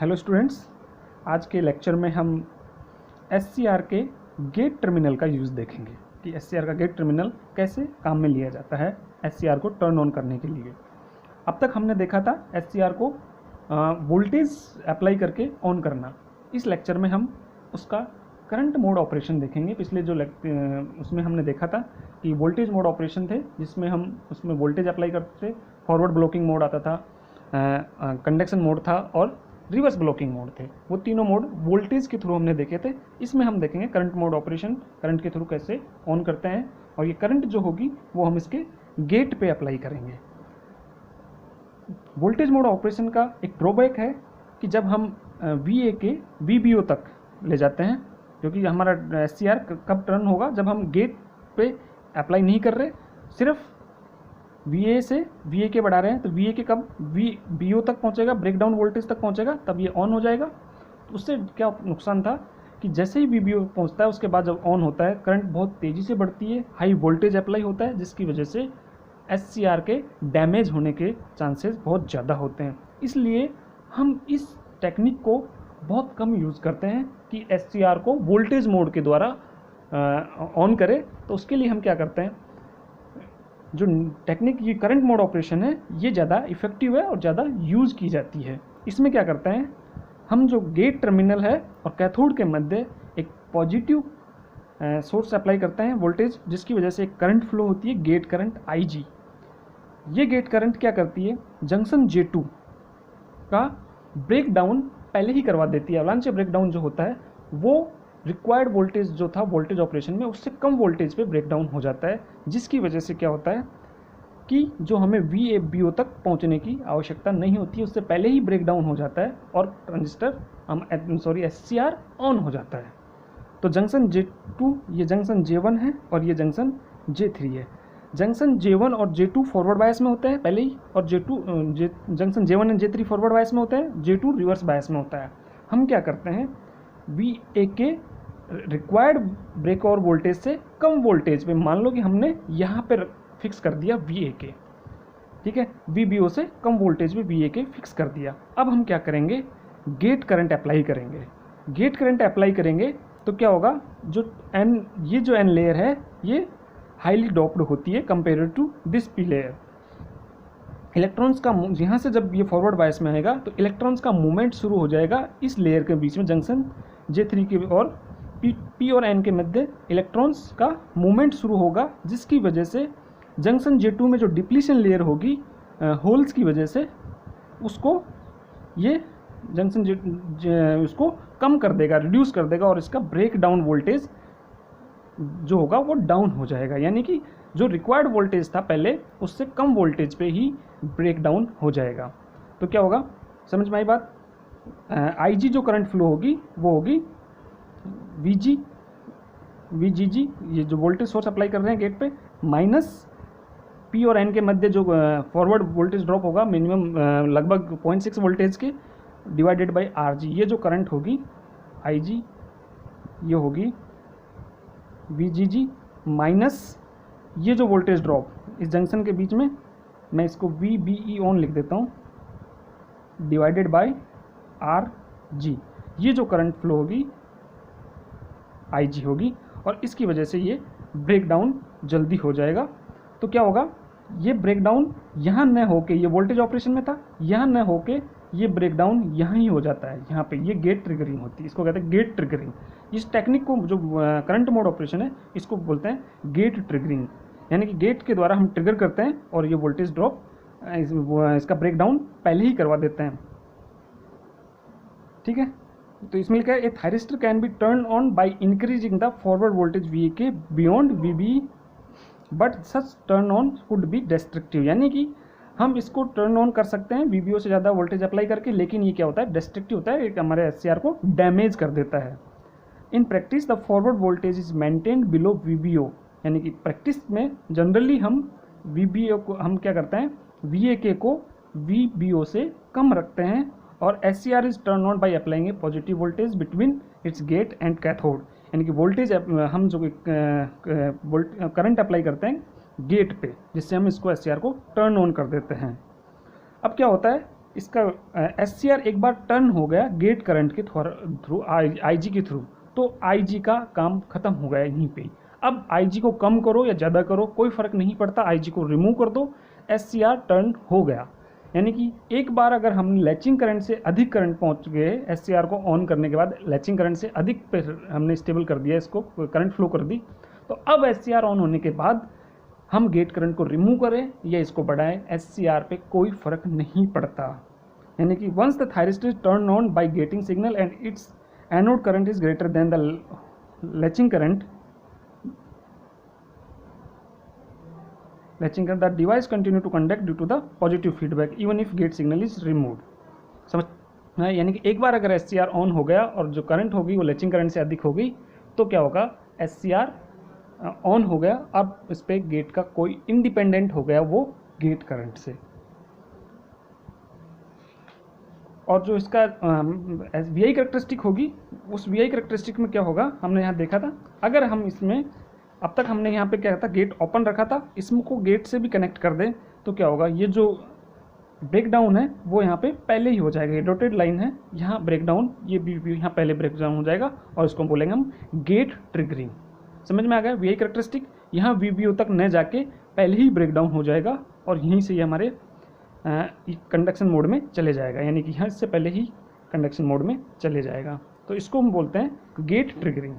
Hello students, आज के lecture में हम एससीआर के गेट टर्मिनल का यूज़ देखेंगे कि एससीआर का गेट टर्मिनल कैसे काम में लिया जाता है एससीआर को टर्न ऑन करने के लिए। अब तक हमने देखा था एससीआर को वोल्टेज अप्लाई करके ऑन करना। इस लेक्चर में हम उसका करंट मोड ऑपरेशन देखेंगे। पिछले जो उसमें हमने देखा था कि वोल्टेज मोड ऑपरेशन थे, जिसमें हम उसमें वोल्टेज अप्लाई करते थे, फॉरवर्ड ब्लॉकिंग मोड आता था, कंडक्शन मोड था और रिवर्स ब्लॉकिंग मोड थे। वो तीनों मोड वोल्टेज के थ्रू हमने देखे थे। इसमें हम देखेंगे करंट मोड ऑपरेशन करंट के थ्रू कैसे ऑन करते हैं, और ये करंट जो होगी वो हम इसके गेट पे अप्लाई करेंगे। वोल्टेज मोड ऑपरेशन का एक ड्रॉबैक है कि जब हम VA के VBO तक ले जाते हैं, क्योंकि हमारा SCR कब टर्न होगा जब हम गेट पे अप्लाई नहीं कर रहे, सिर्फ VA से VA बढ़ा रहे हैं, तो VA कब VBO तक पहुंचेगा, ब्रेकडाउन वोल्टेज तक पहुंचेगा, तब ये ऑन हो जाएगा। तो उससे क्या नुकसान था कि जैसे ही VBO पहुंचता है उसके बाद जब ऑन होता है करंट बहुत तेज़ी से बढ़ती है, हाई वोल्टेज अप्लाई होता है, जिसकी वजह से SCR के डैमेज होने के चांसेस बहुत ज़्यादा होते हैं। इसलिए हम इस टेक्निक को बहुत कम यूज़ करते हैं कि SCR को वोल्टेज मोड के द्वारा ऑन करें। तो उसके लिए हम क्या करते हैं, जो टेक्निक ये करंट मोड ऑपरेशन है ये ज़्यादा इफ़ेक्टिव है और ज़्यादा यूज़ की जाती है। इसमें क्या करते हैं, हम जो गेट टर्मिनल है और कैथोड के मध्य एक पॉजिटिव सोर्स अप्लाई करते हैं वोल्टेज, जिसकी वजह से एक करंट फ्लो होती है, गेट करंट IG। ये गेट करंट क्या करती है, जंक्शन J2 का ब्रेक डाउन पहले ही करवा देती है। अवलांच ब्रेकडाउन जो होता है वो रिक्वायर्ड वोल्टेज जो था वोल्टेज ऑपरेशन में उससे कम वोल्टेज पे ब्रेकडाउन हो जाता है, जिसकी वजह से क्या होता है कि जो हमें VBO तक पहुंचने की आवश्यकता नहीं होती है, उससे पहले ही ब्रेकडाउन हो जाता है और ट्रांजिस्टर SCR ऑन हो जाता है। तो जंक्शन J2 ये जंक्शन J1 है और ये जंक्शन J3 है। जंक्शन J1 और J2 फॉरवर्ड बायस में होते हैं पहले ही, और जंक्शन J1 और J3 फॉरवर्ड बायस में होते हैं, J2 रिवर्स बायस में होता है। हम क्या करते हैं, VA के रिक्वायर्ड ब्रेक और वोल्टेज से कम वोल्टेज पे, मान लो कि हमने यहाँ पे फिक्स कर दिया VA के, ठीक है, VBO से कम वोल्टेज पे VA के फिक्स कर दिया। अब हम क्या करेंगे, गेट करंट अप्लाई करेंगे। गेट करंट अप्लाई करेंगे तो क्या होगा, ये जो N लेयर है ये हाईली डोप्ड होती है compare to this P layer. Electrons का यहाँ से जब ये फॉरवर्ड बायस में आएगा तो इलेक्ट्रॉन्स का मूवमेंट शुरू हो जाएगा इस लेयर के बीच में, जंक्शन J3 के और P और N के मध्य इलेक्ट्रॉन्स का मूवमेंट शुरू होगा, जिसकी वजह से जंक्शन J2 में जो डिप्लीशन लेयर होगी होल्स की वजह से उसको ये जंक्शन उसको कम कर देगा, रिड्यूस कर देगा, और इसका ब्रेक डाउन वोल्टेज जो होगा वो डाउन हो जाएगा। यानी कि जो रिक्वायर्ड वोल्टेज था पहले उससे कम वोल्टेज पे ही ब्रेक डाउन हो जाएगा। तो क्या होगा, समझ में आई बात। IG जो करंट फ्लो होगी वो होगी VGG, ये जो वोल्टेज सोर्स अप्लाई कर रहे हैं गेट पे, माइनस P और N के मध्य जो फॉरवर्ड वोल्टेज ड्रॉप होगा मिनिमम लगभग 0.6 वोल्टेज के, डिवाइडेड बाय RG। ये जो करंट होगी IG ये होगी VGG माइनस ये जो वोल्टेज ड्रॉप इस जंक्शन के बीच में, मैं इसको VBE ऑन लिख देता हूँ, डिवाइडेड बाय RG। ये जो करंट फ्लो होगी IG होगी, और इसकी वजह से ये ब्रेक डाउन जल्दी हो जाएगा। तो क्या होगा, ये ब्रेक डाउन यहाँ न होके, ये वोल्टेज ऑपरेशन में था, यहाँ न होके ये ब्रेक डाउन यहाँ ही हो जाता है, यहाँ पे ये गेट ट्रिगरिंग होती है, इसको कहते हैं गेट ट्रिगरिंग। इस टेक्निक को जो करंट मोड ऑपरेशन है इसको बोलते हैं गेट ट्रिगरिंग, यानी कि गेट के द्वारा हम ट्रिगर करते हैं और ये वोल्टेज ड्रॉप इसका ब्रेक डाउन पहले ही करवा देते हैं, ठीक है। तो इसमें लिखा है a thyristor can be turn on by increasing the forward voltage VA beyond VB, but such turn on could be destructive. यानी कि हम इसको टर्न ऑन कर सकते हैं VBO से ज़्यादा वोल्टेज अप्लाई करके, लेकिन ये क्या होता है, डिस्ट्रक्टिव होता है, हमारे SCR को डैमेज कर देता है। In practice the forward voltage is maintained below VBO, यानी कि प्रैक्टिस में जनरली हम VBO को हम क्या करते हैं, VA को VBO से कम रखते हैं, और SCR is turn on by applying A positive voltage between it's get and cathode. यानी कि वोल्टेज हम जो करंट अप्लाई करते हैं गेट पे, जिससे हम इसको SCR को टर्न ऑन कर देते हैं। अब क्या होता है, इसका SCR एक बार टर्न हो गया गेट करंट के थ्रू IG के थ्रू, तो IG का काम खत्म हो गया यहीं पे। अब IG को कम करो या ज़्यादा करो कोई फ़र्क नहीं पड़ता, IG को रिमूव कर दो, SCR टर्न हो गया। यानी कि एक बार अगर हम लैचिंग करंट से अधिक करंट पहुंच गए, SCR को ऑन करने के बाद लैचिंग करंट से अधिक पे हमने स्टेबल कर दिया, इसको करंट फ्लो कर दी, तो अब SCR ऑन होने के बाद हम गेट करंट को रिमूव करें या इसको बढ़ाएं, SCR पे कोई फ़र्क नहीं पड़ता। यानी कि once the thyristor is turn on by getting signal and its anode current is greater then the latching current, the device continue to conduct due to the positive feedback even if gate signal is removed। समझ, यानी कि एक बार अगर SCR on हो गया और जो current होगी वो लैचिंग करंट से अधिक होगी, तो क्या होगा, SCR ऑन हो गया, अब इस पर गेट का कोई इंडिपेंडेंट हो गया वो गेट करंट से। और जो इसका VI करेक्टरिस्टिक होगी, उस VI करेक्टरिस्टिक में क्या होगा, हमने यहाँ देखा था, अगर हम इसमें अब तक हमने यहाँ पे क्या था, गेट ओपन रखा था, इसको गेट से भी कनेक्ट कर दें तो क्या होगा, ये जो ब्रेकडाउन है वो यहाँ पे पहले ही हो जाएगा, ये डॉटेड लाइन है, यहाँ ब्रेकडाउन, ये भी यहाँ पहले ब्रेकडाउन हो जाएगा और इसको बोलेंगे हम गेट ट्रिगरिंग। समझ में आ गया, VI करेक्टरिस्टिक यहाँ VBO तक न जाके पहले ही ब्रेकडाउन हो जाएगा और यहीं से ये हमारे कंडक्शन मोड में चले जाएगा, यानी कि यहाँ इससे पहले ही कंडक्शन मोड में चले जाएगा, तो इसको हम बोलते हैं गेट ट्रिगरिंग।